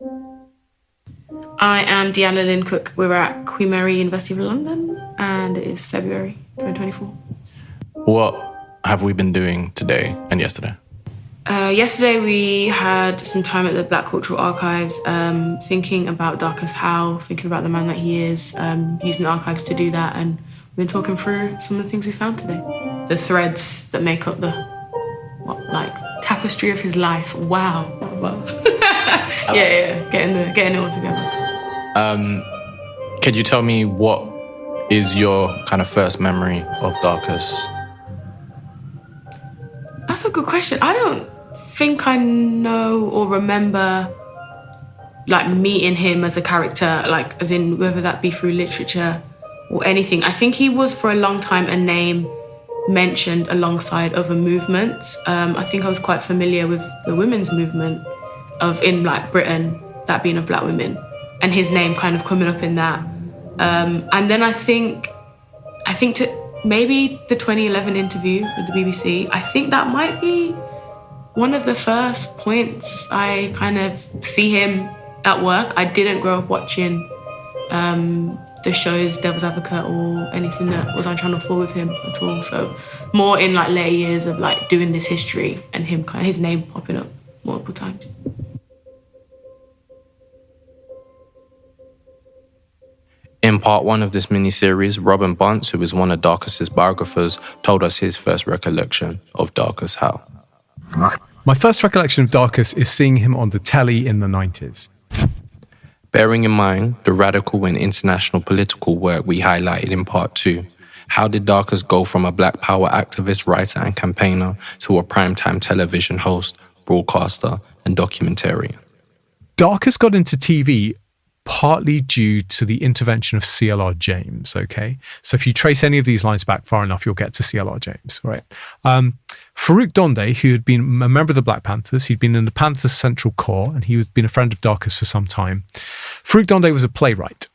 I am Deanna Lynn Cook. We're at Queen Mary University of London, and it is February 2024. What have we been doing today and yesterday? Yesterday we had some time at the Black Cultural Archives, thinking about Darcus Howe, thinking about the man that he is, using the archives to do that, and we've been talking through some of the things we found today. The threads that make up the tapestry of his life. Wow. Yeah, getting it all together. Could you tell me what is your kind of first memory of Darcus? That's a good question. I don't think I know or remember meeting him as a character, as in whether that be through literature or anything. I think he was for a long time a name mentioned alongside other movements. I think I was quite familiar with the women's movement in Britain, that being of Black women, and his name kind of coming up in that. And then I think to maybe the 2011 interview with the BBC, I think that might be one of the first points I kind of see him at work. I didn't grow up watching the shows Devil's Advocate or anything that was on Channel 4 with him at all. So more in later years of doing this history and his name popping up multiple times. In part one of this mini-series, Robin Bunce, who is one of Darcus's biographers, told us his first recollection of Darcus Howe. My first recollection of Darcus is seeing him on the telly in the 90s. Bearing in mind the radical and international political work we highlighted in part two, how did Darcus go from a Black Power activist, writer and campaigner to a primetime television host, broadcaster and documentarian? Darcus got into TV partly due to the intervention of C.L.R. James, okay? So if you trace any of these lines back far enough, you'll get to C.L.R. James, right? Farouk Donde, who had been a member of the Black Panthers, he'd been in the Panthers Central Corps, and he was been a friend of Darcus for some time. Farouk Donde was a playwright.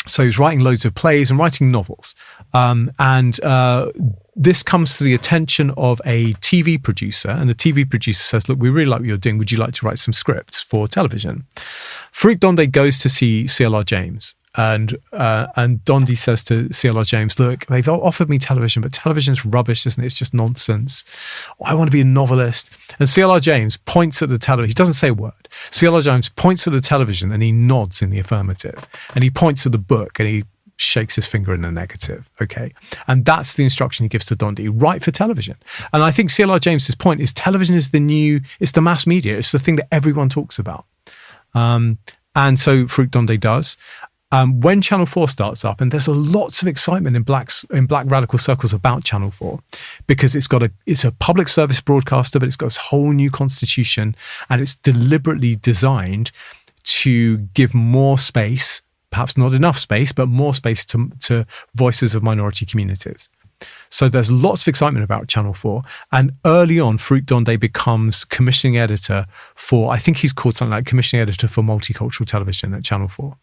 So he was writing loads of plays and writing novels. This comes to the attention of a TV producer, and the TV producer says, look, we really like what you're doing. Would you like to write some scripts for television? Farouk Donde goes to see C.L.R. James, and Donde says to C.L.R. James, look, they've offered me television, but television's rubbish, isn't it? It's just nonsense. I want to be a novelist. And C.L.R. James points at the television. He doesn't say a word. C.L.R. James points at the television and he nods in the affirmative. And he points at the book and he shakes his finger in the negative, okay? And that's the instruction he gives to Donde, write for television. And I think C.L.R. James's point is television is it's the mass media. It's the thing that everyone talks about. And so Farouk Donde does. When Channel 4 starts up, and there's lots of excitement in black radical circles about Channel 4, because it's a public service broadcaster, but it's got this whole new constitution, and it's deliberately designed to give more space, perhaps not enough space, but more space to voices of minority communities. So there's lots of excitement about Channel 4. And early on, Farouk Donde becomes commissioning editor for, I think he's called something like commissioning editor for multicultural television at Channel 4.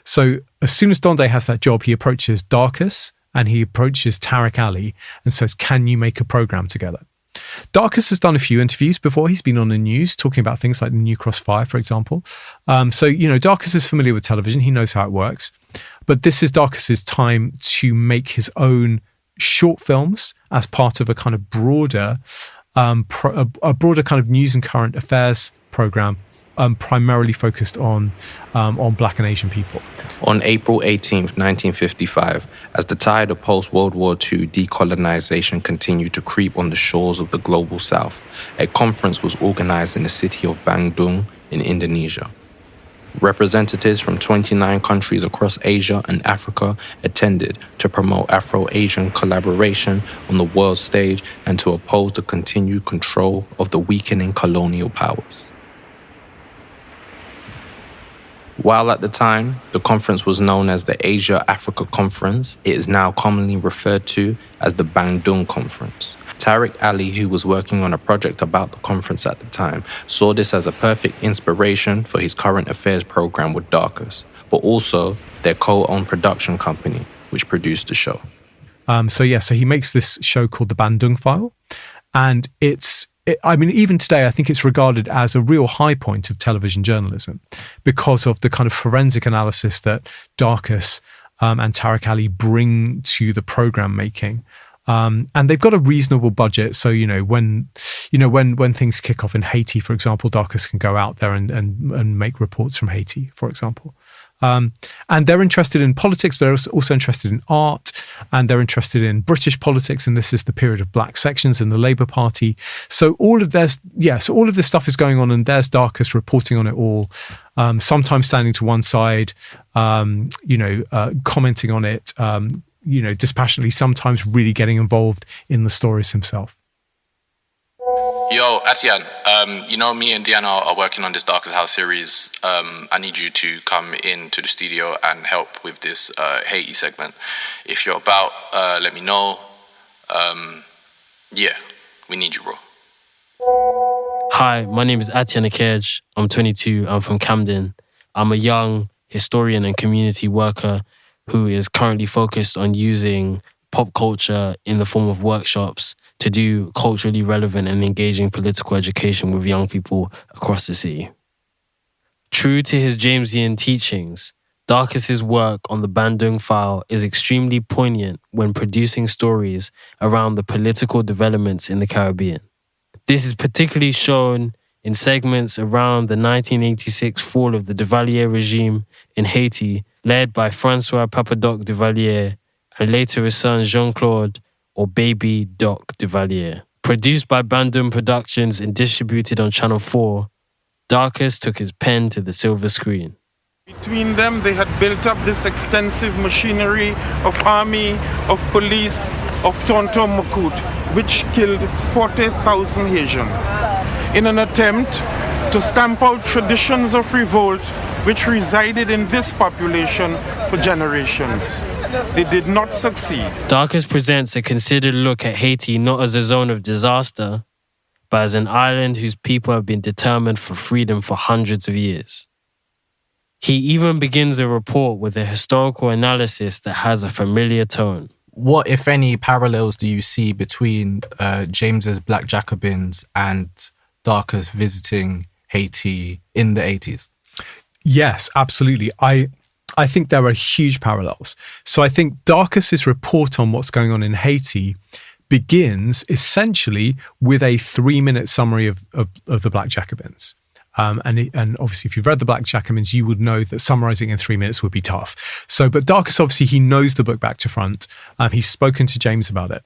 So as soon as Donde has that job, he approaches Darcus and he approaches Tariq Ali and says, can you make a program together? Darcus has done a few interviews before. He's been on the news talking about things like the New Cross Fire, for example. Darcus is familiar with television. He knows how it works. But this is Darcus's time to make his own short films as part of a kind of broader kind of news and current affairs program, primarily focused on Black and Asian people. On April 18th, 1955, as the tide of post-World War II decolonisation continued to creep on the shores of the global South, a conference was organised in the city of Bandung in Indonesia. Representatives from 29 countries across Asia and Africa attended to promote Afro-Asian collaboration on the world stage and to oppose the continued control of the weakening colonial powers. While at the time, the conference was known as the Asia-Africa Conference, it is now commonly referred to as the Bandung Conference. Tariq Ali, who was working on a project about the conference at the time, saw this as a perfect inspiration for his current affairs program with Darcus, but also their co-owned production company, which produced the show. So he makes this show called the Bandung File, and it's even today, I think it's regarded as a real high point of television journalism because of the kind of forensic analysis that Darcus and Tariq Ali bring to the program making. And they've got a reasonable budget. So, when things kick off in Haiti, for example, Darcus can go out there and make reports from Haiti, for example. And they're interested in politics, but they're also interested in art, and they're interested in British politics. And this is the period of black sections in the Labour Party. So all of this stuff is going on, and there's Darcus reporting on it all. Sometimes standing to one side, commenting on it, dispassionately. Sometimes really getting involved in the stories himself. Yo, Athian, me and Deanna are working on this Darcus Howe series. I need you to come into the studio and help with this Haiti segment. If you're about, let me know. We need you, bro. Hi, my name is Athian Akec. I'm 22. I'm from Camden. I'm a young historian and community worker who is currently focused on using pop culture in the form of workshops to do culturally relevant and engaging political education with young people across the city. True to his Jamesian teachings, Darcus's work on the Bandung File is extremely poignant when producing stories around the political developments in the Caribbean. This is particularly shown in segments around the 1986 fall of the Duvalier regime in Haiti, led by Francois Papadoc Duvalier and later his son Jean-Claude, or Baby Doc Duvalier. Produced by Bandung Productions and distributed on Channel 4, Darcus took his pen to the silver screen. Between them, they had built up this extensive machinery of army, of police, of Tonton Makut, which killed 40,000 Haitians in an attempt to stamp out traditions of revolt which resided in this population for generations. They did not succeed. Darcus presents a considered look at Haiti not as a zone of disaster, but as an island whose people have been determined for freedom for hundreds of years. He even begins a report with a historical analysis that has a familiar tone. What, if any, parallels do you see between James's Black Jacobins and Darcus visiting Haiti in the 80s? Yes, absolutely. I think there are huge parallels. So I think Darcus's report on what's going on in Haiti begins essentially with a 3-minute summary of the Black Jacobins. And obviously, if you've read the Black Jacobins, you would know that summarizing in 3 minutes would be tough. But Darcus, obviously, he knows the book back to front. He's spoken to James about it.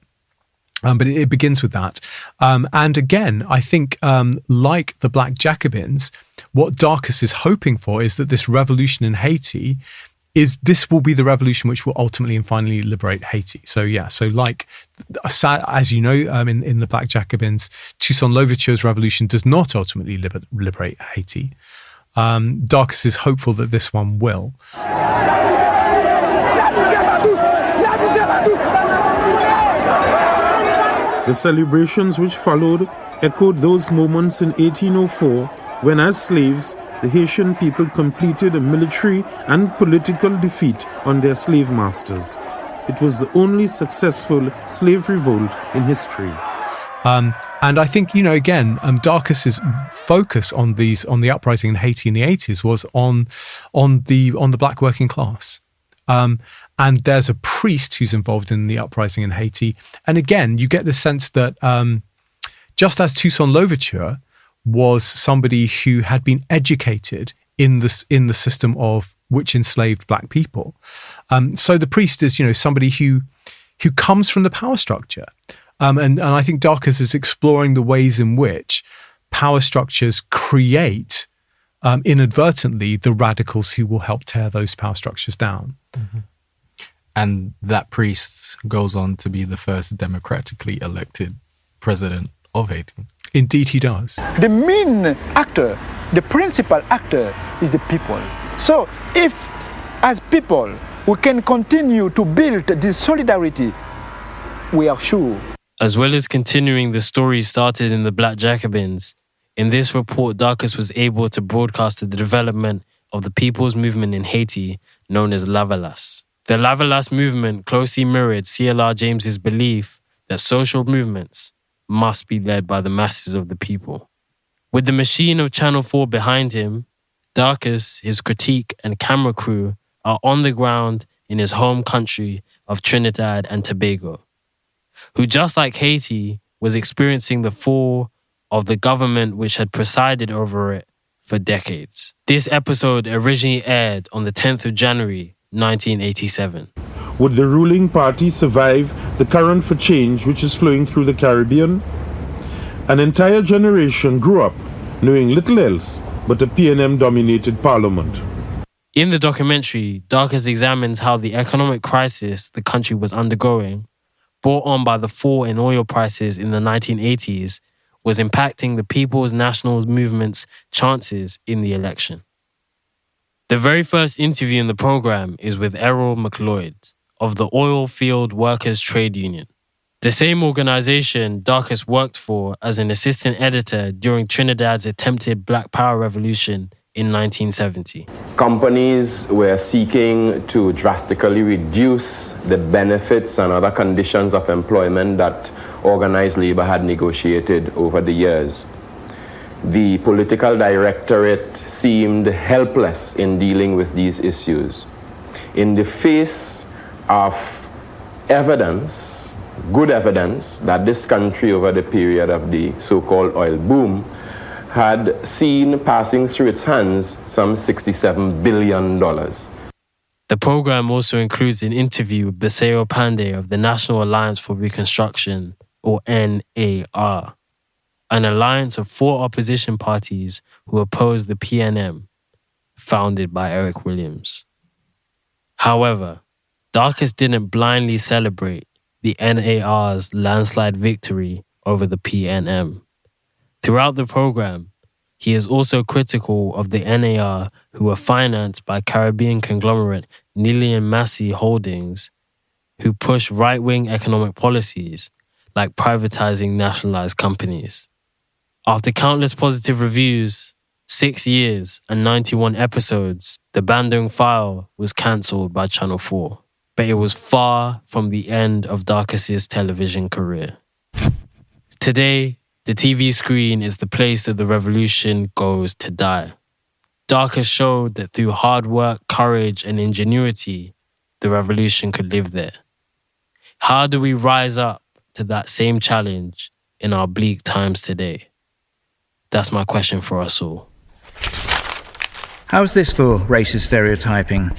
But it begins with that. And again, I think like the Black Jacobins, what Darcus is hoping for is that this revolution in Haiti this will be the revolution which will ultimately and finally liberate Haiti. So like, as you know, in the Black Jacobins, Toussaint Louverture's revolution does not ultimately liberate Haiti. Darcus is hopeful that this one will. The celebrations which followed echoed those moments in 1804 when, as slaves, the Haitian people completed a military and political defeat on their slave masters. It was the only successful slave revolt in history. And I think, again, Darcus's focus on the uprising in Haiti in the 80s was on the black working class. And there's a priest who's involved in the uprising in Haiti. And again, you get the sense that just as Toussaint Louverture was somebody who had been educated in the system of which enslaved black people, so the priest is somebody who comes from the power structure. And I think Darcus is exploring the ways in which power structures create inadvertently the radicals who will help tear those power structures down. Mm-hmm. And that priest goes on to be the first democratically elected president of Haiti. Indeed, he does. The main actor, the principal actor, is the people. So if, as people, we can continue to build this solidarity, we are sure. As well as continuing the story started in the Black Jacobins, in this report, Darcus was able to broadcast the development of the people's movement in Haiti, known as Lavalas. The Lavalas movement closely mirrored C.L.R. James's belief that social movements, must be led by the masses of the people. With the machine of Channel 4 behind him, Darcus, his critique and camera crew are on the ground in his home country of Trinidad and Tobago, who, just like Haiti, was experiencing the fall of the government which had presided over it for decades. This episode originally aired on the 10th of January, 1987. Would the ruling party survive the current for change which is flowing through the Caribbean? An entire generation grew up knowing little else but a PNM-dominated parliament. In the documentary, Darcus examines how the economic crisis the country was undergoing, brought on by the fall in oil prices in the 1980s, was impacting the People's National Movement's chances in the election. The very first interview in the program is with Errol McLeod of the Oil Field Workers Trade Union, the same organization Darcus worked for as an assistant editor during Trinidad's attempted Black Power revolution in 1970. Companies were seeking to drastically reduce the benefits and other conditions of employment that organized labor had negotiated over the years. The political directorate seemed helpless in dealing with these issues. In the face of evidence, good evidence, that this country over the period of the so-called oil boom had seen passing through its hands some $67 billion. The program also includes an interview with Baseo Pandey of the National Alliance for Reconstruction, or NAR, an alliance of 4 opposition parties who oppose the PNM, founded by Eric Williams. However, Darcus didn't blindly celebrate the NAR's landslide victory over the PNM. Throughout the program, he is also critical of the NAR, who were financed by Caribbean conglomerate Nilian Massey Holdings, who push right-wing economic policies like privatizing nationalized companies. After countless positive reviews, 6 years and 91 episodes, the Bandung File was cancelled by Channel 4. But it was far from the end of Darcus's television career. Today, the TV screen is the place that the revolution goes to die. Darcus showed that through hard work, courage, and ingenuity, the revolution could live there. How do we rise up to that same challenge in our bleak times today? That's my question for us all. How's this for racist stereotyping?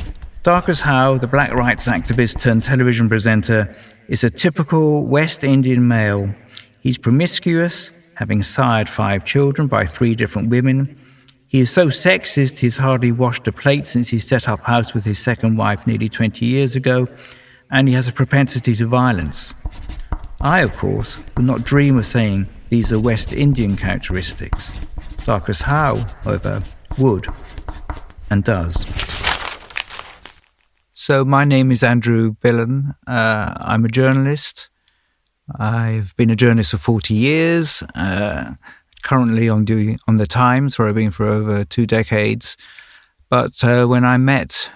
Darcus Howe, the black rights activist turned television presenter, is a typical West Indian male. He's promiscuous, having sired 5 children by 3 different women. He is so sexist he's hardly washed a plate since he set up house with his second wife nearly 20 years ago, and he has a propensity to violence. I, of course, would not dream of saying these are West Indian characteristics. Darcus Howe, however, would and does. So my name is Andrew Billen. I'm a journalist. I've been a journalist for 40 years, currently on The Times, where I've been for over 2 decades. But when I met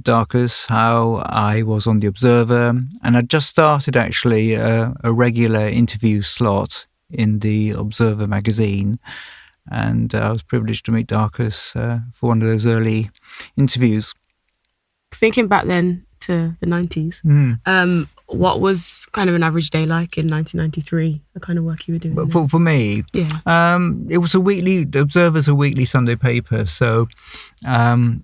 Darcus Howe, I was on The Observer, and I'd just started actually a regular interview slot in The Observer magazine. And I was privileged to meet Darcus for one of those early interviews. Thinking back then to the 90s, what was kind of an average day like in 1993, the kind of work you were doing? For me, yeah. It was The Observer's a weekly Sunday paper, so I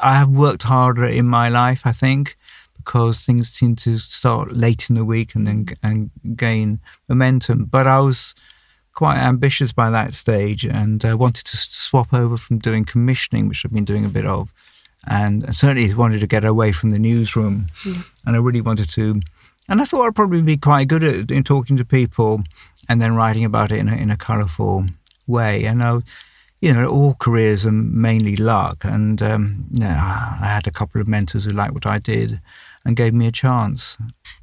have worked harder in my life, I think, because things seem to start late in the week and then gain momentum. But I was quite ambitious by that stage, and I wanted to swap over from doing commissioning, which I've been doing a bit of, and I certainly wanted to get away from the newsroom. And I really wanted to, and I thought I'd probably be quite good at in talking to people and then writing about it in a colourful way. And all careers are mainly luck, and I had a couple of mentors who liked what I did and gave me a chance.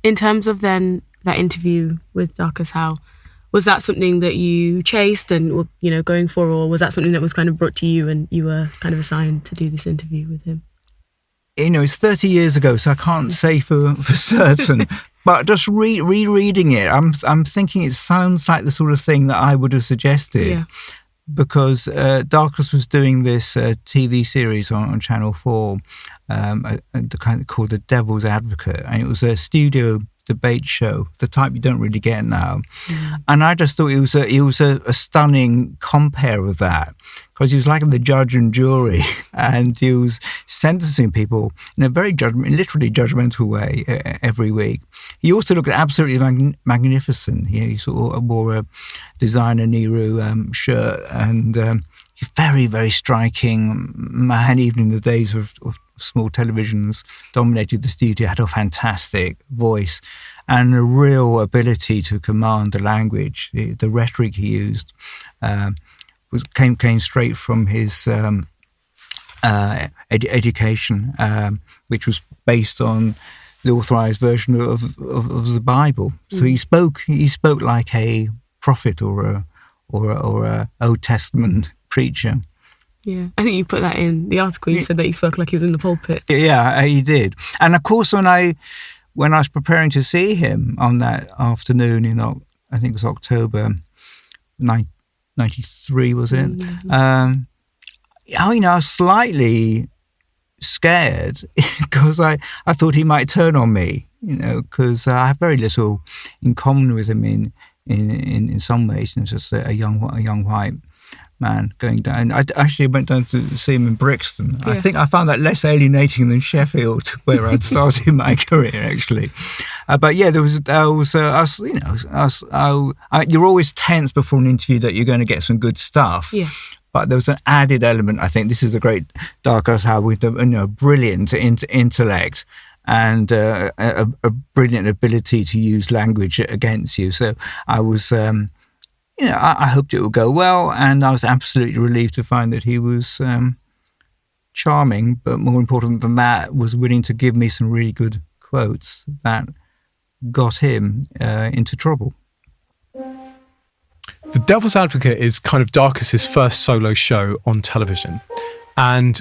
In terms of then that interview with Darcus Howe, was that something that you chased and were going for, or was that something that was kind of brought to you and you were kind of assigned to do this interview with him? It's 30 years ago, so I can't say for certain. But just rereading it, I'm thinking it sounds like the sort of thing that I would have suggested. Yeah. Because Darcus was doing this TV series on Channel 4, the kind called The Devil's Advocate, and it was a studio debate show, the type you don't really get now. And I just thought it was a stunning compare of that, because he was like the judge and jury, and he was sentencing people in a very literally judgmental way every week. He also looked absolutely magnificent. He sort of wore a designer Nehru shirt, and very, very striking man, even in the days of small televisions dominated the studio, had a fantastic voice and a real ability to command the language. The rhetoric he used came straight from his education, which was based on the authorized version of the Bible. So he spoke like a prophet or a Old Testament preacher. Yeah, I think you put that in the article. You said that he spoke like he was in the pulpit. Yeah, he did. And of course, when I was preparing to see him on that afternoon in, I think it was October 93, was it? I was slightly scared because I thought he might turn on me, because I have very little in common with him in some ways. It's just a young white man going down. I actually went down to see him in Brixton. Yeah. I think I found that less alienating than Sheffield, where I'd started my career, actually. But yeah, you're always tense before an interview that you're going to get some good stuff. Yeah. But there was an added element. I think this is a great Darcus Howe with a brilliant intellect and a brilliant ability to use language against you. So I was. I hoped it would go well, and I was absolutely relieved to find that he was charming, but more important than that, was willing to give me some really good quotes that got him into trouble. The Devil's Advocate is kind of Darcus's first solo show on television, and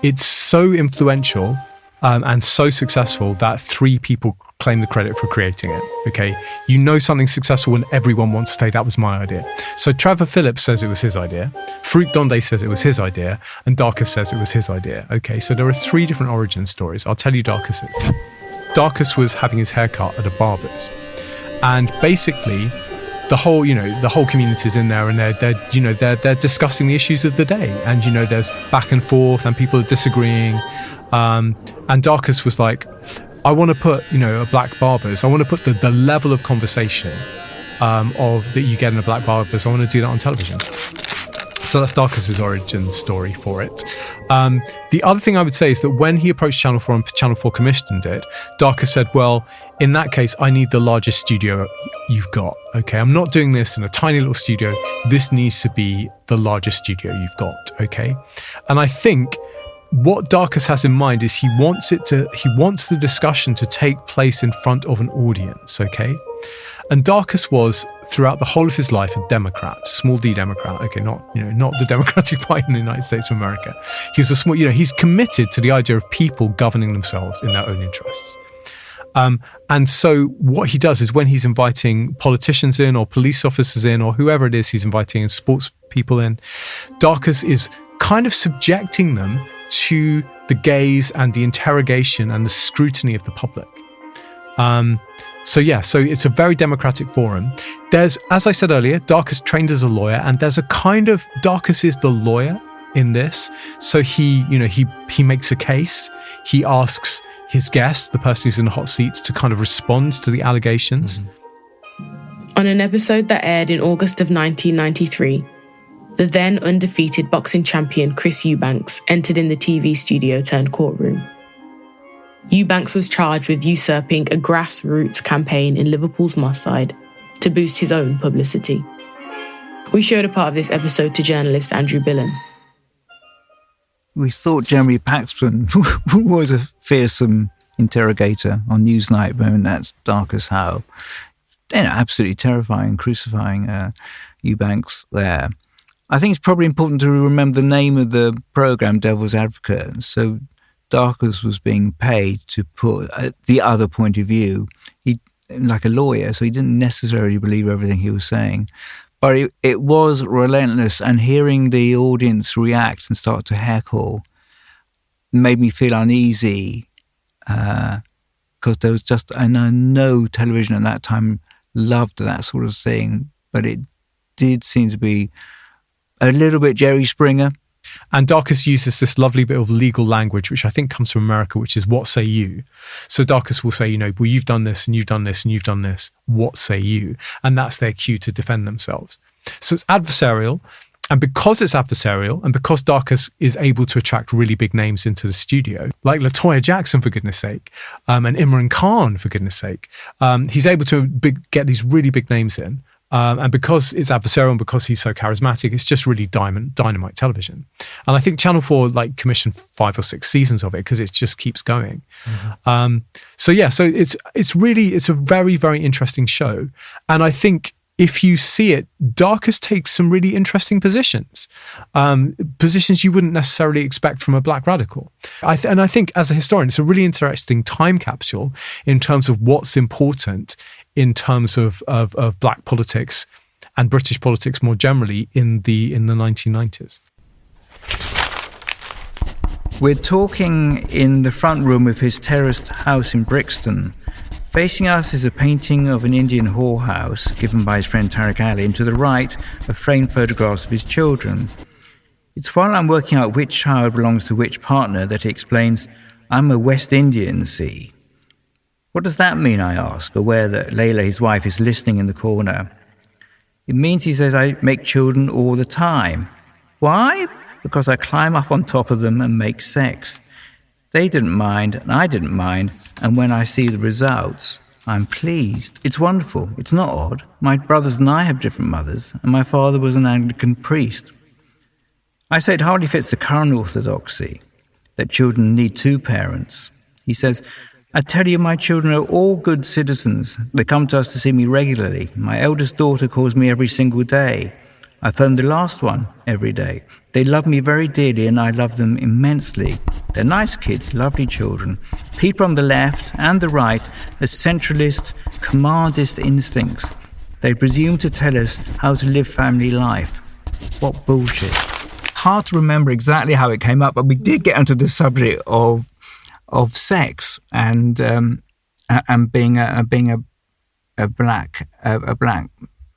it's so influential and so successful that 3 people claim the credit for creating it. Okay, something's successful when everyone wants to say that was my idea. So Trevor Phillips says it was his idea, Farouk Donde says it was his idea, and Darcus says it was his idea. Okay, so there are 3 different origin stories. I'll tell you Darcus's. Darcus was having his hair cut at a barber's, and basically the whole community's in there, and they're discussing the issues of the day, and there's back and forth, and people are disagreeing, and Darcus was like, I want to put, a black barber's. I want to put the level of conversation that you get in a black barber's. I want to do that on television. So that's Darcus's origin story for it. The other thing I would say is that when he approached Channel 4 and Channel 4 commissioned it, Darcus said, well, in that case, I need the largest studio you've got. Okay, I'm not doing this in a tiny little studio. This needs to be the largest studio you've got. Okay, and I think what Darcus has in mind is he wants the discussion to take place in front of an audience, okay? And Darcus was, throughout the whole of his life, a Democrat, small d Democrat, okay, not the Democratic Party in the United States of America. He was he's committed to the idea of people governing themselves in their own interests. And so what he does is when he's inviting politicians in or police officers in or whoever it is he's inviting and sports people in, Darcus is kind of subjecting them to the gaze and the interrogation and the scrutiny of the public. So it's a very democratic forum. There's, as I said earlier, Darcus trained as a lawyer, and there's a kind of Darcus is the lawyer in this. So he makes a case. He asks his guest, the person who's in the hot seat, to kind of respond to the allegations. Mm-hmm. On an episode that aired in August of 1993, the then undefeated boxing champion Chris Eubanks entered in the TV studio turned courtroom. Eubanks was charged with usurping a grassroots campaign in Liverpool's Moss Side to boost his own publicity. We showed a part of this episode to journalist Andrew Billen. We thought Jeremy Paxton was a fearsome interrogator on Newsnight, and that's Darcus Howe. Absolutely terrifying, crucifying Eubanks there. I think it's probably important to remember the name of the programme, Devil's Advocate. So Darcus was being paid to put the other point of view. He, like a lawyer, so he didn't necessarily believe everything he was saying. But it was relentless, and hearing the audience react and start to heckle made me feel uneasy, because there was just, I know television at that time loved that sort of thing, but it did seem to be a little bit Jerry Springer. And Darcus uses this lovely bit of legal language, which I think comes from America, which is what say you. So Darcus will say, well, you've done this and you've done this and you've done this. What say you? And that's their cue to defend themselves. So it's adversarial. And because it's adversarial, and because Darcus is able to attract really big names into the studio, like LaToya Jackson, for goodness sake, and Imran Khan, for goodness sake, he's able to get these really big names in. And because it's adversarial and because he's so charismatic, it's just really dynamite television. And I think Channel 4 commissioned 5 or 6 seasons of it because it just keeps going. Mm-hmm. So it's a very, very interesting show. And I think if you see it, Darcus takes some really interesting positions, positions you wouldn't necessarily expect from a black radical. And I think as a historian, it's a really interesting time capsule in terms of what's important in terms of black politics and British politics more generally in the 1990s. We're talking in the front room of his terraced house in Brixton. Facing us is a painting of an Indian whorehouse given by his friend Tariq Ali, and to the right, are framed photographs of his children. It's while I'm working out which child belongs to which partner that he explains, "I'm a West Indian, see." What does that mean, I ask, aware that Leila, his wife, is listening in the corner. It means, he says, I make children all the time. Why? Because I climb up on top of them and make sex. They didn't mind, and I didn't mind, and when I see the results, I'm pleased. It's wonderful. It's not odd. My brothers and I have different mothers, and my father was an Anglican priest. I say it hardly fits the current orthodoxy that children need 2 parents. He says, I tell you, my children are all good citizens. They come to us to see me regularly. My eldest daughter calls me every single day. I phone the last one every day. They love me very dearly, and I love them immensely. They're nice kids, lovely children. People on the left and the right have centralist, commandist instincts. They presume to tell us how to live family life. What bullshit. Hard to remember exactly how it came up, but we did get onto the subject of sex and being a black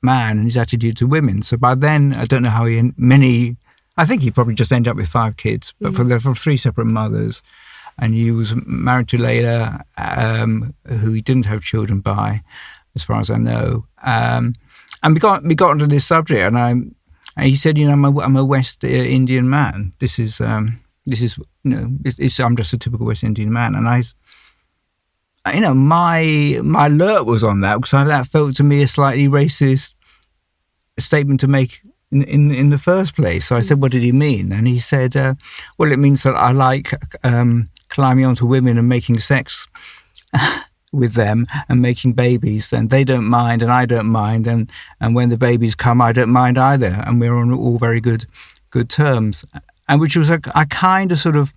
man and his attitude to women. So by then, I don't know how I think he probably just ended up with 5 kids, but from 3 separate mothers. And he was married to Leila, who he didn't have children by, as far as I know. And we got onto this subject, and he said, I'm a West Indian man. This is I'm just a typical West Indian man. And my alert was on that, because that felt to me a slightly racist statement to make in the first place. So I said, what did he mean? And he said, well, it means that I like climbing onto women and making sex with them and making babies, and they don't mind and I don't mind, and when the babies come, I don't mind either, and we're on all very good terms. And which was a kind of sort of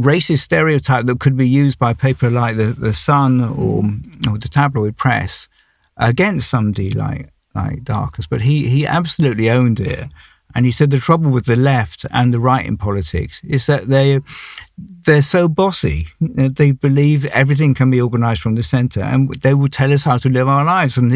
racist stereotype that could be used by people like the Sun or the tabloid press against somebody like Darcus. But he absolutely owned it. And he said the trouble with the left and the right in politics is that they're so bossy. They believe everything can be organised from the centre, and they will tell us how to live our lives. And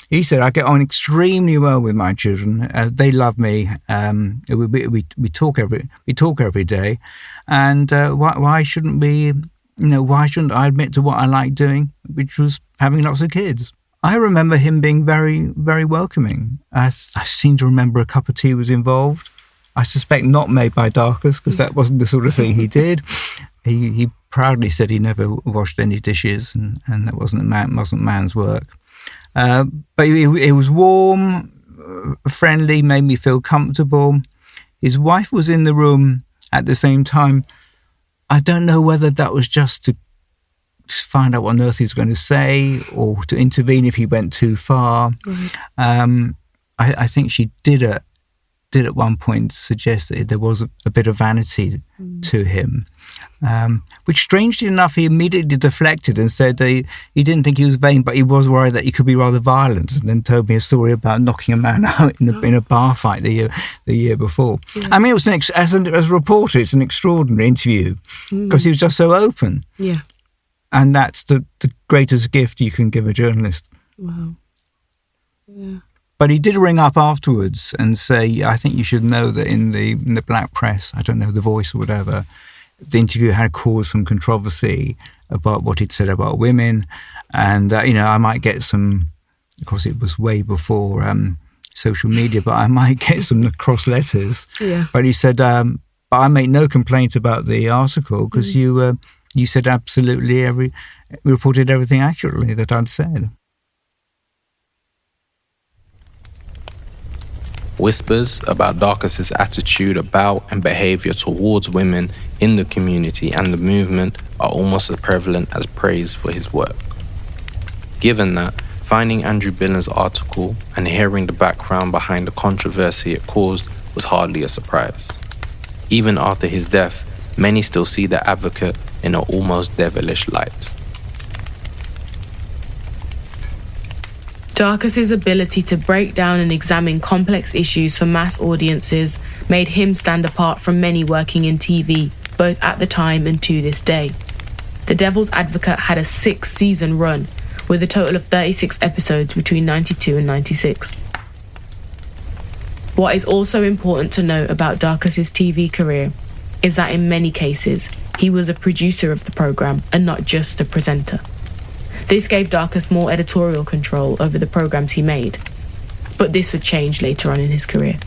he said, I get on extremely well with my children. They love me. We talk every day. And why shouldn't we? Why shouldn't I admit to what I like doing, which was having lots of kids? I remember him being very, very welcoming. I seem to remember a cup of tea was involved. I suspect not made by Darcus, because that wasn't the sort of thing he did. He proudly said he never washed any dishes, and that wasn't man's work. But he was warm, friendly, made me feel comfortable. His wife was in the room at the same time. I don't know whether that was just to find out what on earth he was going to say, or to intervene if he went too far. I think she did did at one point suggest that there was a bit of vanity to him, which strangely enough he immediately deflected and said he didn't think he was vain, but he was worried that he could be rather violent, and then told me a story about knocking a man out in a bar fight the year before. Yeah. I mean, it was as a reporter, it's an extraordinary interview because he was just so open. Yeah. And that's the greatest gift you can give a journalist. Wow. Yeah. But he did ring up afterwards and say, I think you should know that in the black press, I don't know, The Voice or whatever, the interview had caused some controversy about what he'd said about women. And, I might get some, of course it was way before social media, but I might get some cross letters. Yeah. But he said, but I make no complaint about the article because you said absolutely reported everything accurately that I'd said. Whispers about Darcus's attitude about and behavior towards women in the community and the movement are almost as prevalent as praise for his work. Given that, finding Andrew Billen's article and hearing the background behind the controversy it caused was hardly a surprise. Even after his death, many still see the advocate in an almost devilish light. Darcus's ability to break down and examine complex issues for mass audiences made him stand apart from many working in TV, both at the time and to this day. The Devil's Advocate had a 6-season run, with a total of 36 episodes between 92 and 96. What is also important to note about Darcus's TV career is that in many cases, he was a producer of the programme and not just a presenter. This gave Darcus more editorial control over the programmes he made, but this would change later on in his career.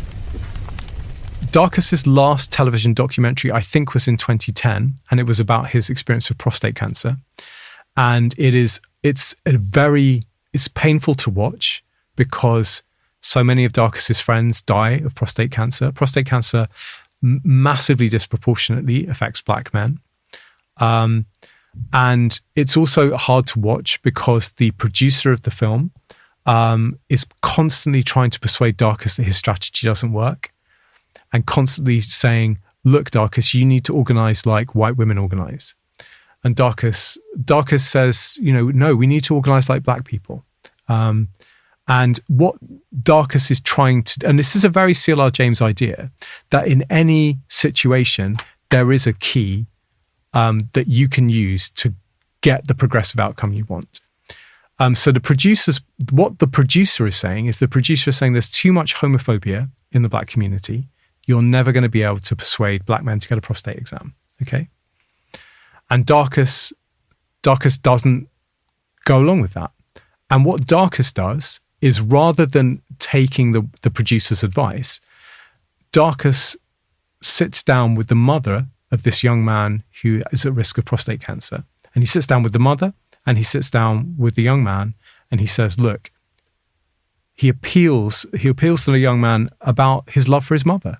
Darcus's last television documentary, I think, was in 2010, and it was about his experience with prostate cancer. And it's painful to watch because so many of Darcus's friends die of prostate cancer. Prostate cancer massively disproportionately affects black men. And it's also hard to watch because the producer of the film is constantly trying to persuade Darcus that his strategy doesn't work and constantly saying, look, Darcus, you need to organize like white women organize. And Darcus says, no, we need to organize like black people. And what Darcus is trying to, and this is a very C.L.R. James idea, that in any situation, there is a key that you can use to get the progressive outcome you want. So what the producer is saying is there's too much homophobia in the black community. You're never going to be able to persuade black men to get a prostate exam, okay? And Darcus doesn't go along with that. And what Darcus does is, rather than taking the producer's advice, Darcus sits down with the mother of this young man who is at risk of prostate cancer. And he sits down with the mother and he sits down with the young man and he says, look, he appeals to the young man about his love for his mother.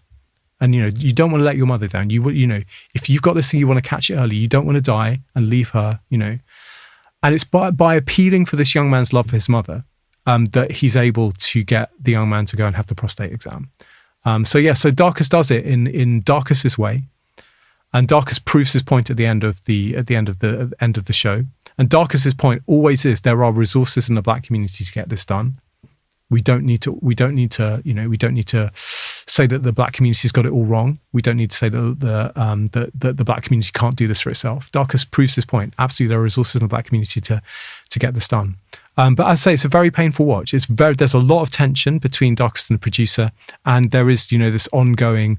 And, you don't want to let your mother down. If you've got this thing, you want to catch it early. You don't want to die and leave her, And it's by appealing for this young man's love for his mother that he's able to get the young man to go and have the prostate exam. So Darcus does it in Darcus's way. And Darcus proves his point at the end of the show. And Darcus's point always is there are resources in the black community to get this done. We don't need to say that the black community's got it all wrong. We don't need to say that the black community can't do this for itself. Darcus proves his point. Absolutely, there are resources in the black community to get this done. But as I say, it's a very painful watch. There's a lot of tension between Darcus and the producer, and there is this ongoing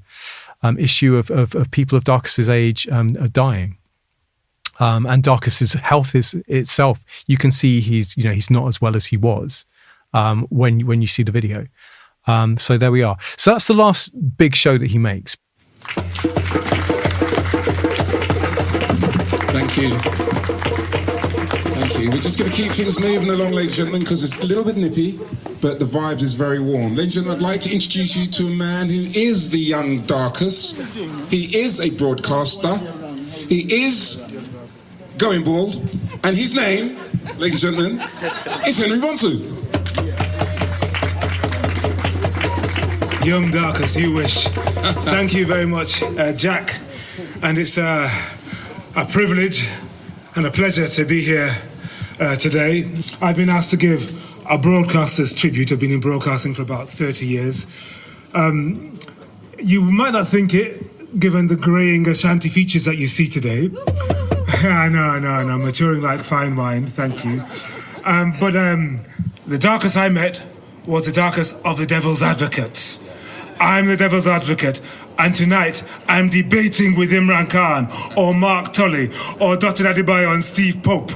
issue of people of Darcus's age dying. And Darcus's health is itself, you can see he's not as well as he was when you see the video. So there we are. So that's the last big show that he makes. Thank you. Thank you. We're just going to keep things moving along, ladies and gentlemen, because it's a little bit nippy, but the vibe is very warm. Ladies and gentlemen, I'd like to introduce you to a man who is the young Darcus. He is a broadcaster. He is going bald. And his name, ladies and gentlemen, is Henry Bunce. Young Darcus, you wish. Thank you very much, Jack. And it's a privilege and a pleasure to be here today. I've been asked to give a broadcaster's tribute. I've been in broadcasting for about 30 years. You might not think it, given the greying Ashanti features that you see today. I know, maturing like fine wine, thank you. But the Darcus I met was the Darcus of the Devil's Advocate. I'm the Devil's Advocate, and tonight I'm debating with Imran Khan, or Mark Tully, or Dr. Adebayo and Steve Pope,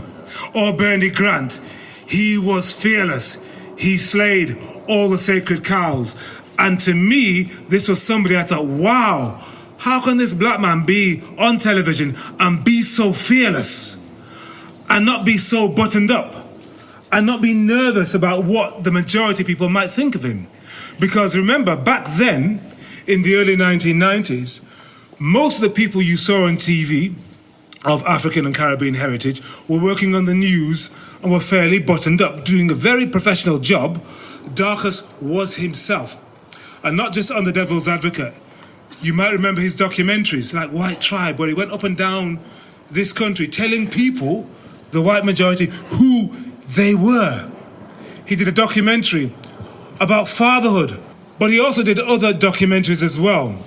or Bernie Grant. He was fearless. He slayed all the sacred cows. And to me, this was somebody I thought, wow, how can this black man be on television and be so fearless and not be so buttoned up and not be nervous about what the majority of people might think of him? Because remember, back then, in the early 1990s, most of the people you saw on TV of African and Caribbean heritage were working on the news and were fairly buttoned up, doing a very professional job. Darcus was himself. And not just on The Devil's Advocate. You might remember his documentaries, like White Tribe, where he went up and down this country telling people, the white majority, who they were. He did a documentary about fatherhood, but he also did other documentaries as well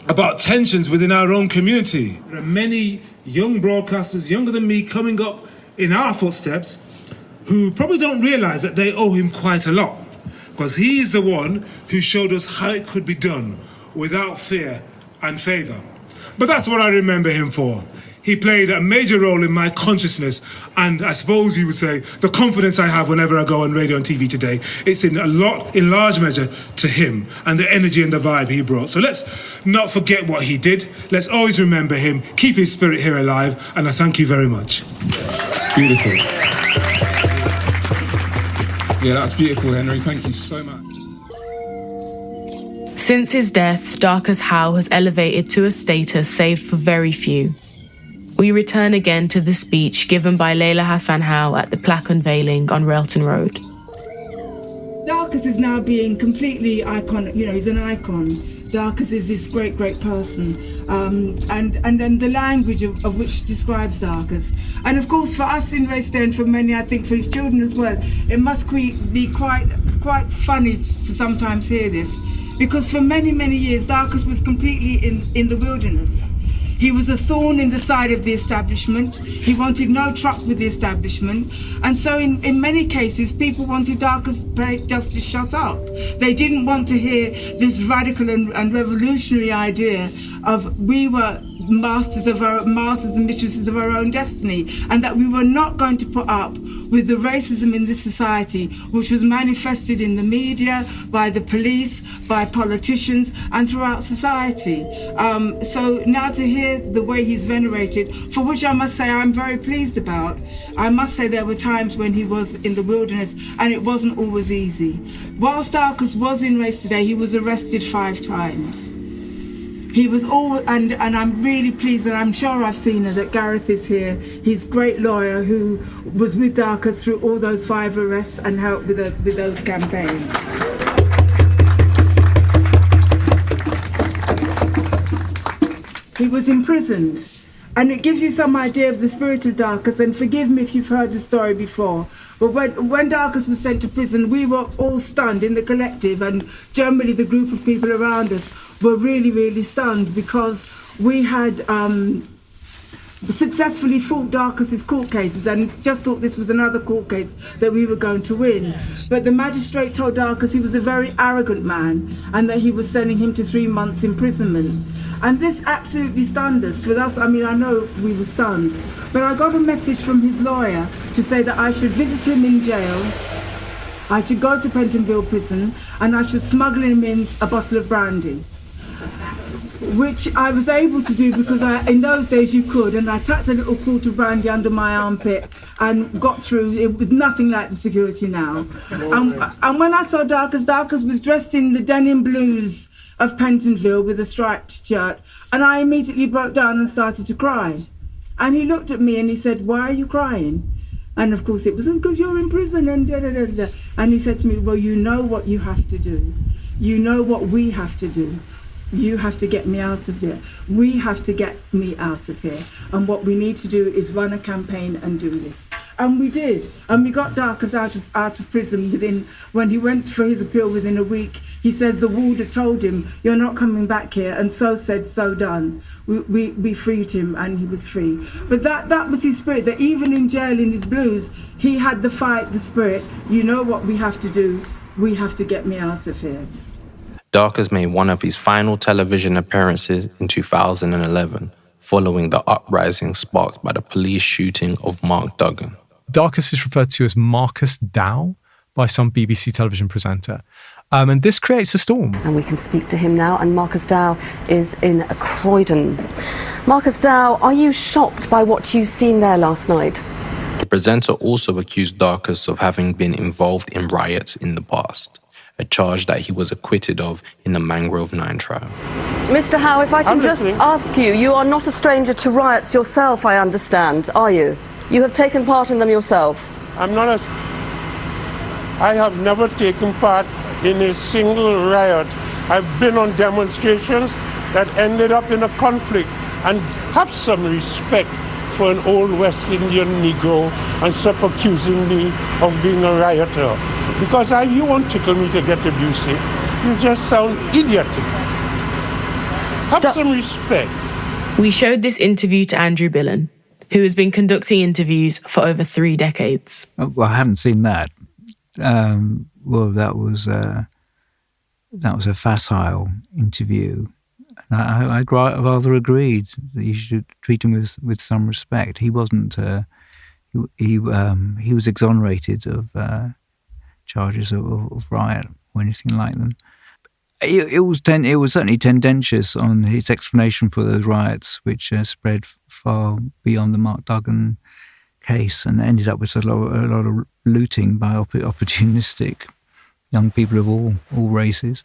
about tensions within our own community. There are many young broadcasters, younger than me, coming up in our footsteps who probably don't realise that they owe him quite a lot, because he is the one who showed us how it could be done without fear and favour. But that's what I remember him for. He played a major role in my consciousness, and I suppose you would say the confidence I have whenever I go on radio and TV today, it's in large measure to him and the energy and the vibe he brought. So let's not forget what he did. Let's always remember him, keep his spirit here alive, and I thank you very much. Beautiful. Yeah, that's beautiful, Henry. Thank you so much. Since his death, Darcus Howe has elevated to a status saved for very few. We return again to the speech given by Leila Hassan Howe at the plaque unveiling on Railton Road. Darcus is now being completely iconic, he's an icon. Darcus is this great, great person. And then the language of which describes Darcus. And of course, for us in West End, for many, I think for his children as well, it must be quite funny to sometimes hear this. Because for many, many years, Darcus was completely in the wilderness. He was a thorn in the side of the establishment. He wanted no truck with the establishment. And so in many cases, people wanted Darcus just to shut up. They didn't want to hear this radical and revolutionary idea of we were masters and mistresses of our own destiny, and that we were not going to put up with the racism in this society, which was manifested in the media, by the police, by politicians, and throughout society. So now to hear the way he's venerated, for which I must say I'm very pleased about. I must say there were times when he was in the wilderness, and it wasn't always easy. Whilst Darcus was in race today, he was arrested 5 times. He was and I'm really pleased, and I'm sure I've seen her, that Gareth is here. He's a great lawyer who was with Darcus through all those 5 arrests and helped with those campaigns. He was imprisoned, and it gives you some idea of the spirit of Darcus, and forgive me if you've heard the story before. But when Darcus was sent to prison, we were all stunned in the collective, and generally the group of people around us were really, really stunned, because we had successfully fought Darcus's court cases and just thought this was another court case that we were going to win. But the magistrate told Darcus he was a very arrogant man and that he was sending him to 3 months imprisonment. And this absolutely stunned us. For us, I know we were stunned. But I got a message from his lawyer to say that I should visit him in jail, I should go to Pentonville prison, and I should smuggle him in a bottle of brandy, which I was able to do because in those days you could, and I tucked a little quart of brandy under my armpit and got through. It was nothing like the security now. And when I saw Darcus was dressed in the denim blues of Pentonville with a striped shirt, and I immediately broke down and started to cry. And he looked at me and he said, "Why are you crying?" And of course it was because you're in prison and da da da da. And he said to me, "Well, you know what you have to do. You know what we have to do. You have to get me out of there. We have to get me out of here. And what we need to do is run a campaign and do this. And we did. And we got Darcus out of prison when he went for his appeal within a week. He says the warder told him, "You're not coming back here." And so said, so done. We freed him and he was free. But that was his spirit, that even in jail in his blues, he had the fight, the spirit. You know what we have to do. We have to get me out of here. Darcus made one of his final television appearances in 2011, following the uprising sparked by the police shooting of Mark Duggan. Darcus is referred to as Marcus Dow by some BBC television presenter. And this creates a storm. And we can speak to him now, and Marcus Dow is in Croydon. Marcus Dow, are you shocked by what you've seen there last night? The presenter also accused Darcus of having been involved in riots in the past, a charge that he was acquitted of in the Mangrove 9 trial. Mr. Howe, if I can just ask you, you are not a stranger to riots yourself, I understand, are you? You have taken part in them yourself. I have never taken part in a single riot. I've been on demonstrations that ended up in a conflict, and have some respect for an old West Indian Negro and stop accusing me of being a rioter. Because you won't tickle me to get abusive. You just sound idiotic. Have some respect. We showed this interview to Andrew Billen, who has been conducting interviews for over 3 decades. Well, I haven't seen that. Well, that was a facile interview. And I rather agreed that you should treat him with some respect. He wasn't. He was exonerated of charges of riot or anything like them. It was certainly tendentious on his explanation for those riots, which spread far beyond the Mark Duggan case and ended up with a lot of looting by opportunistic young people of all races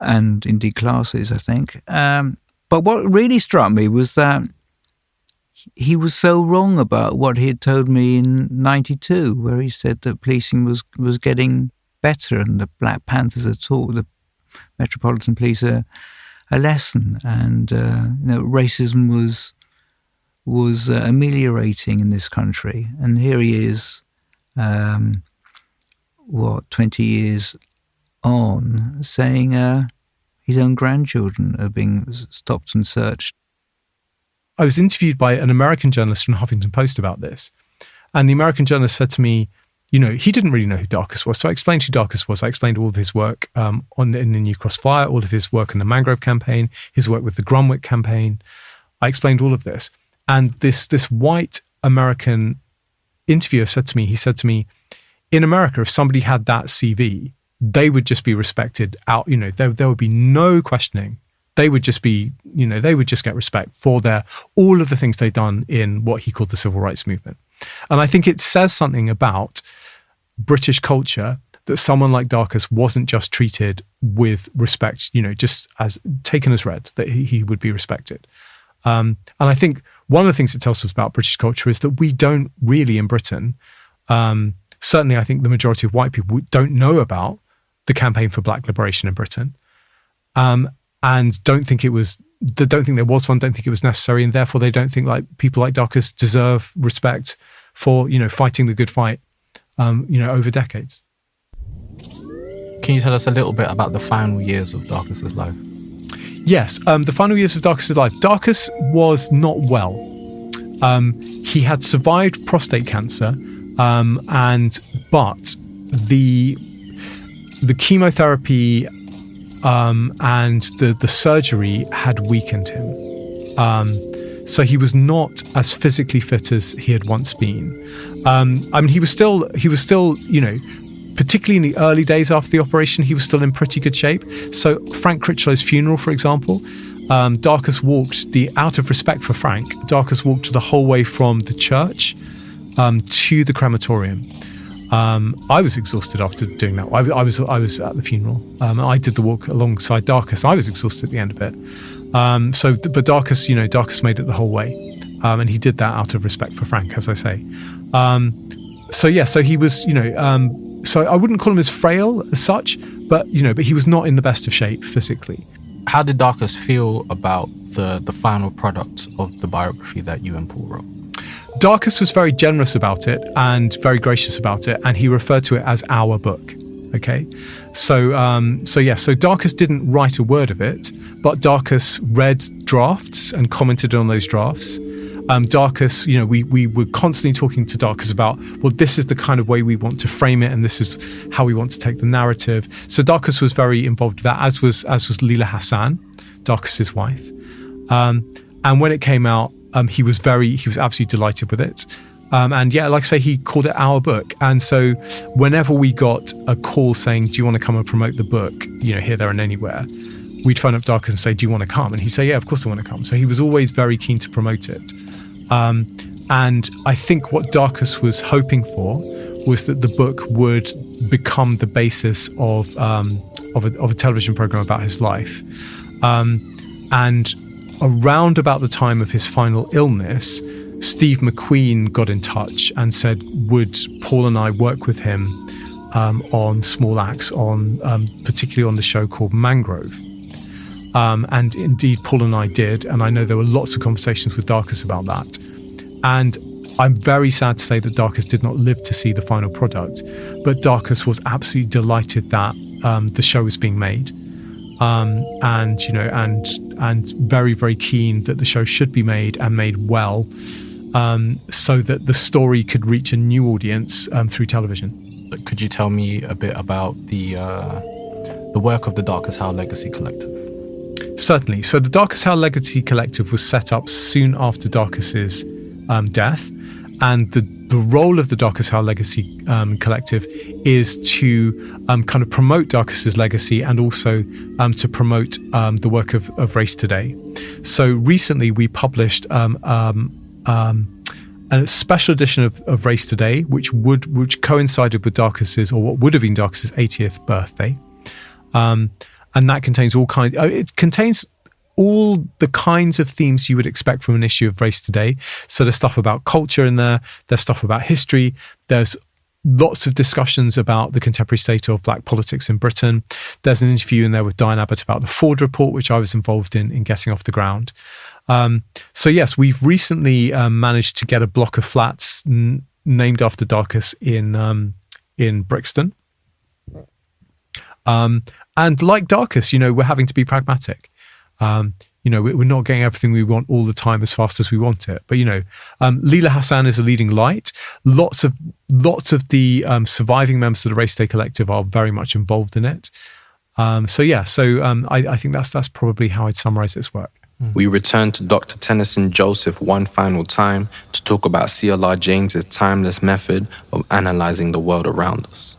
and indeed classes, I think. But what really struck me was that he was so wrong about what he had told me in '92, where he said that policing was getting better and the Black Panthers had taught the Metropolitan Police a lesson, and racism was ameliorating in this country. And here he is, 20 years on, saying his own grandchildren are being stopped and searched. I was interviewed by an American journalist from Huffington Post about this. And the American journalist said to me, he didn't really know who Darcus was. So I explained who Darcus was. I explained all of his work in the New Cross Fire, all of his work in the Mangrove campaign, his work with the Grunwick campaign. I explained all of this. And this white American interviewer said to me, in America, if somebody had that CV, they would just be respected out, there would be no questioning. They would just be, they would just get respect for all of the things they'd done in what he called the civil rights movement. And I think it says something about British culture that someone like Darcus wasn't just treated with respect, just as taken as read, that he would be respected. And I think one of the things it tells us about British culture is that we don't really in Britain, certainly I think the majority of white people don't know about the campaign for black liberation in Britain. And don't think there was one, don't think it was necessary, and therefore they don't think like people like Darcus deserve respect for, fighting the good fight, over decades. Can you tell us a little bit about the final years of Darcus's life? Yes, the final years of Darcus's life. Darcus was not well. He had survived prostate cancer, but the chemotherapy and the surgery had weakened him. So he was not as physically fit as he had once been. He was still, particularly in the early days after the operation, he was still in pretty good shape. So Frank Critchlow's funeral, for example, Darcus walked out of respect for Frank, Darcus walked the whole way from the church to the crematorium. I was exhausted after doing that. I was at the funeral. I did the walk alongside Darcus. I was exhausted at the end of it. But Darcus, Darcus made it the whole way, and he did that out of respect for Frank, as I say. So he was, so I wouldn't call him as frail as such, but he was not in the best of shape physically. How did Darcus feel about the final product of the biography that you and Paul wrote? Darcus was very generous about it and very gracious about it, and he referred to it as our book. Okay, so Darcus didn't write a word of it, but Darcus read drafts and commented on those drafts. Darcus, we were constantly talking to Darcus about, well, this is the kind of way we want to frame it, and this is how we want to take the narrative. So Darcus was very involved with that, as was Leila Hassan, Darcus's wife. And when it came out, he was absolutely delighted with it. And yeah, like I say, he called it our book. And so whenever we got a call saying, do you want to come and promote the book, here, there and anywhere, we'd phone up Darcus and say, do you want to come? And he'd say, yeah, of course I want to come. So he was always very keen to promote it. And I think what Darcus was hoping for was that the book would become the basis of a television program about his life. And around about the time of his final illness, Steve McQueen got in touch and said, would Paul and I work with him on small acts, particularly on the show called Mangrove. And indeed, Paul and I did, and I know there were lots of conversations with Darcus about that. And I'm very sad to say that Darcus did not live to see the final product, but Darcus was absolutely delighted that the show was being made, and very, very keen that the show should be made and made well, so that the story could reach a new audience through television. Could you tell me a bit about the work of the Darcus Howe Legacy Collective? Certainly. So the Darcus Howe Legacy Collective was set up soon after Darcus's death, and the role of the Darcus Howe Legacy Collective is to kind of promote Darcus's legacy and also to promote the work of Race Today. So recently we published a special edition of Race Today, which coincided with Darcus's, or what would have been Darcus's 80th birthday. And that contains it contains all the kinds of themes you would expect from an issue of Race Today. So there's stuff about culture in there, there's stuff about history, there's lots of discussions about the contemporary state of black politics in Britain. There's an interview in there with Diane Abbott about the Ford Report, which I was involved in getting off the ground. So yes, we've recently managed to get a block of flats named after Darcus in Brixton. And like Darcus, we're having to be pragmatic. We're not getting everything we want all the time as fast as we want it. But, Leila Hassan is a leading light. Lots of the surviving members of the Race Day Collective are very much involved in it. I think that's probably how I'd summarize this work. We return to Dr. Tennyson Joseph one final time to talk about C.L.R. James's timeless method of analyzing the world around us.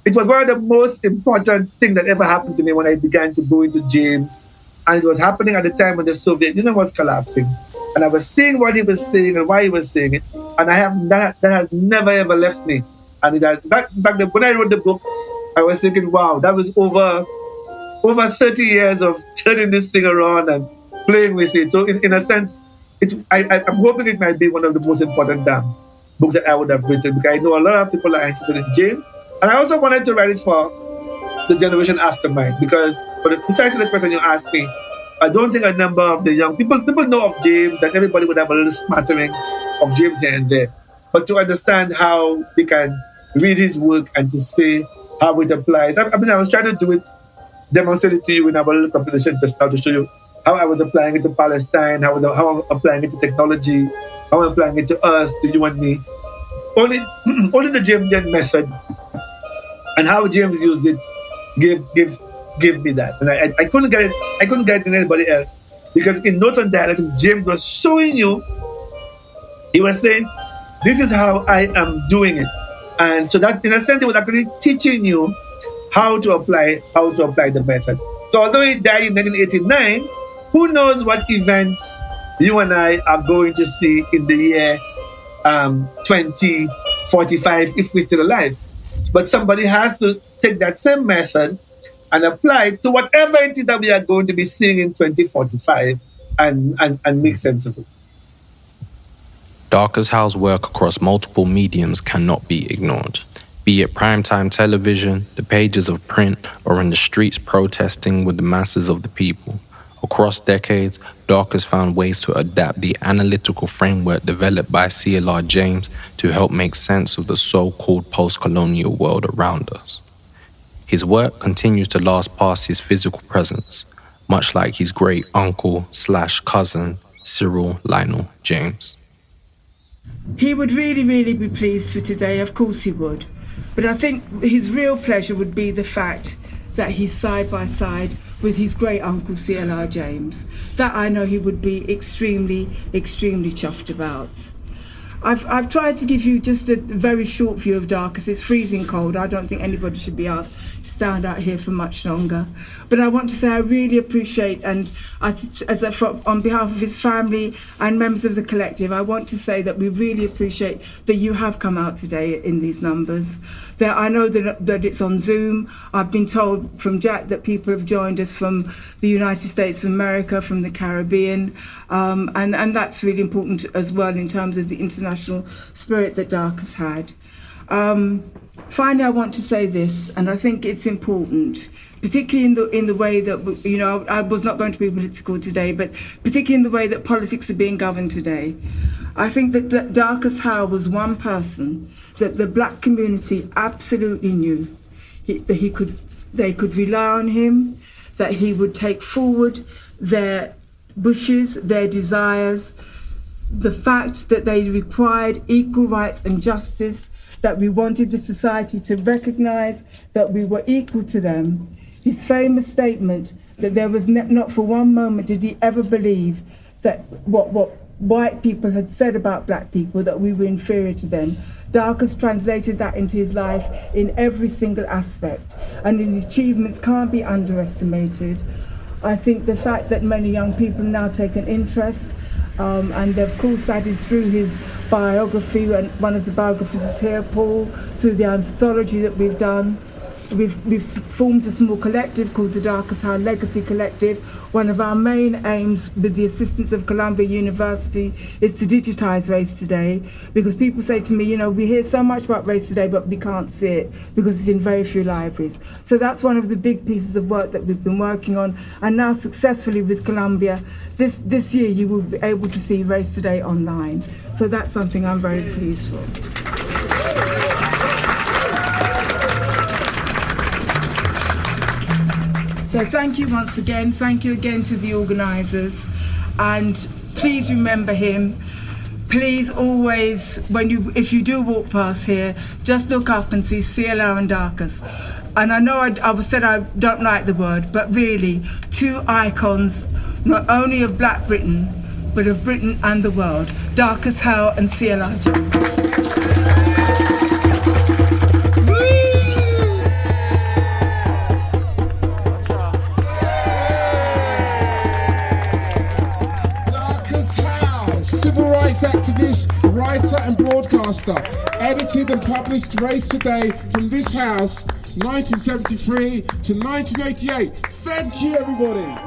It was one of the most important things that ever happened to me when I began to go into James. And it was happening at the time when the Soviet Union was collapsing. And I was seeing what he was saying and why he was saying it. And that has never, ever left me. And in fact, when I wrote the book, I was thinking, wow, that was over 30 years of turning this thing around and playing with it. So in a sense, I'm hoping it might be one of the most important books that I would have written, because I know a lot of people are interested in James. And I also wanted to write it for the generation after mine, because precisely the question you asked me, I don't think a number of the young people know of James, that everybody would have a little smattering of James here and there. But to understand how they can read his work and to say how it applies. I was trying to demonstrate it to you in our little competition just now to show you how I was applying it to Palestine, how I'm applying it to technology, how I'm applying it to us, to you and me. Only the Jamesian method and how James used it give me that. And I couldn't get it. I couldn't get it in anybody else, because in Northern dialectics, James was showing you. He was saying, "This is how I am doing it," and so that, in a sense, he was actually teaching you how to apply the method. So although he died in 1989, who knows what events you and I are going to see in the year 2045 if we're still alive. But somebody has to take that same method and apply it to whatever it is that we are going to be seeing in 2045 and make sense of it. Darcus Howe's work across multiple mediums cannot be ignored. Be it primetime television, the pages of print, or in the streets protesting with the masses of the people. Across decades, Darcus found ways to adapt the analytical framework developed by C.L.R. James to help make sense of the so-called post-colonial world around us. His work continues to last past his physical presence, much like his great uncle/cousin, Cyril Lionel James. He would really, really be pleased for today, of course he would. But I think his real pleasure would be the fact that he's side by side with his great uncle C.L.R. James. That I know he would be extremely, extremely chuffed about. I've tried to give you just a very short view of Darcus. It's freezing cold. I don't think anybody should be asked to stand out here for much longer. But I want to say I really appreciate, and on behalf of his family and members of the collective, I want to say that we really appreciate that you have come out today in these numbers. I know that it's on Zoom. I've been told from Jack that people have joined us from the United States of America, from the Caribbean, and that's really important as well in terms of the international spirit that Darcus had. Finally, I want to say this, and I think it's important, particularly in the way that, I was not going to be political today, but particularly in the way that politics are being governed today. I think that Darcus Howe was one person that the black community absolutely knew. They could rely on him, that he would take forward their wishes, their desires, the fact that they required equal rights and justice, that we wanted the society to recognise that we were equal to them. His famous statement that there was not for one moment did he ever believe that what white people had said about black people, that we were inferior to them. Darcus translated that into his life in every single aspect, and his achievements can't be underestimated. I think the fact that many young people now take an interest, and of course that is through his biography, and one of the biographies is here, Paul, through the anthology that we've done. We've formed a small collective called the Darcus Howe Legacy Collective. One of our main aims, with the assistance of Columbia University, is to digitise Race Today, because people say to me, we hear so much about Race Today, but we can't see it because it's in very few libraries. So that's one of the big pieces of work that we've been working on, and now successfully with Columbia. This year you will be able to see Race Today online. So that's something I'm very pleased for. So thank you once again. Thank you again to the organisers, and please remember him. Please always, if you do walk past here, just look up and see C.L.R. and Darcus. And I know I said I don't like the word, but really, two icons, not only of Black Britain, but of Britain and the world. Darcus Howe and C.L.R. James. Civil rights activist, writer and broadcaster, edited and published Race Today from this house, 1973 to 1988. Thank you, everybody.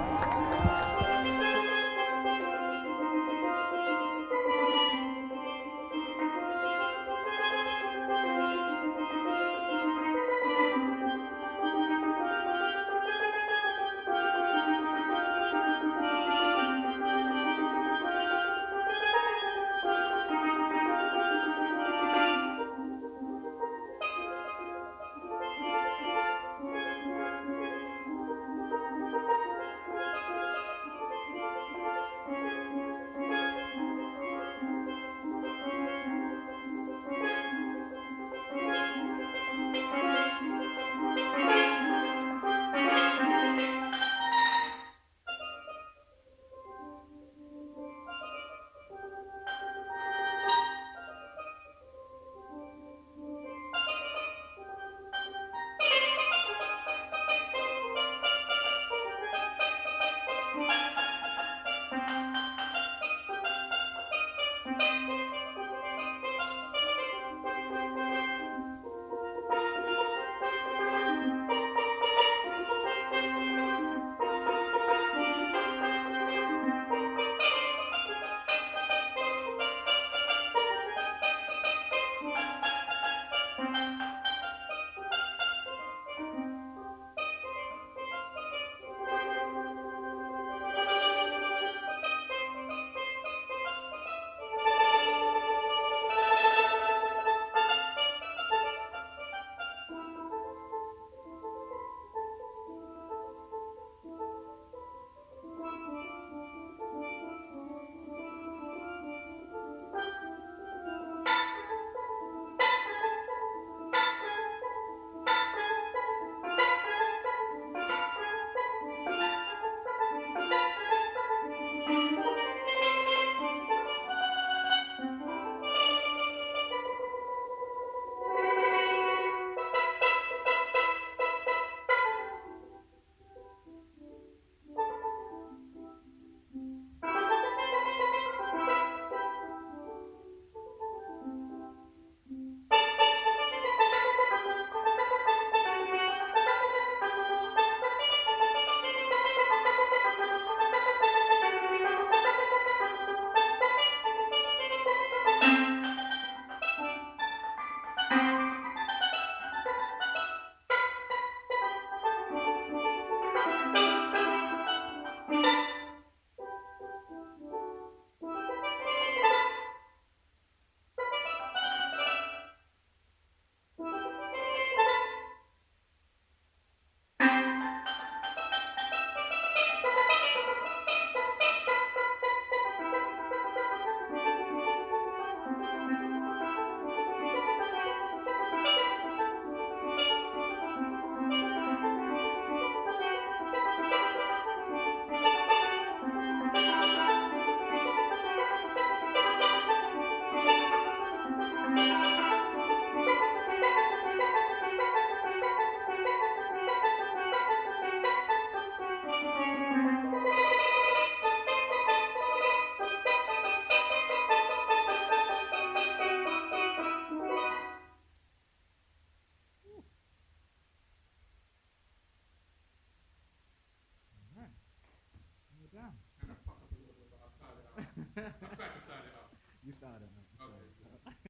You started. Okay.